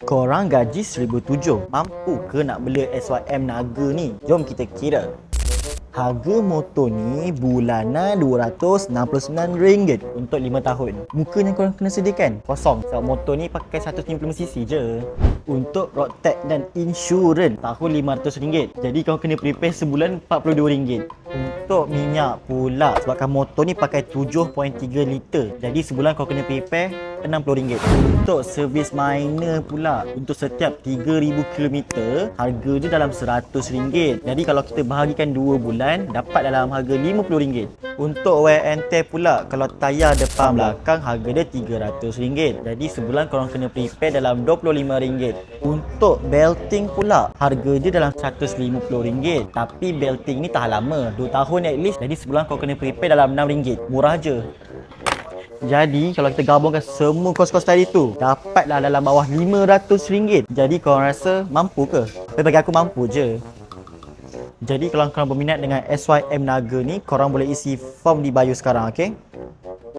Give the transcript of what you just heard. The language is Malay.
Korang gaji 1,700. Mampu ke nak beli SYM Naga ni? Jom kita kira. Harga motor ni bulanan RM269 untuk 5 tahun. Mukanya korang kena sediakan kosong sebab motor ni pakai 150cc je. Untuk road tax dan insurans tahun RM500. Jadi korang kena prepare sebulan RM42. Untuk minyak pula, sebabkan motor ni pakai 7.3 liter. Jadi sebulan kau kena prepare RM60. Untuk servis minor pula, untuk setiap 3,000 km, harga dia dalam RM100. Jadi kalau kita bahagikan 2 bulan, dapat dalam harga RM50. Untuk wear and tear pula, kalau tayar depan belakang, harga dia RM300. Jadi sebulan korang kena prepare dalam RM25. Untuk belting pula, harga dia dalam RM150. Tapi belting ni tahan lama, 2 tahun at least. Jadi sebulan kau kena prepare dalam RM6. Murah je. Jadi kalau kita gabungkan semua kos-kos tadi tu, dapatlah dalam bawah RM500. Jadi korang rasa mampu ke? Tapi bagi aku mampu je. Jadi kalau korang berminat dengan SYM Naga ni, korang boleh isi form di bio sekarang, okey?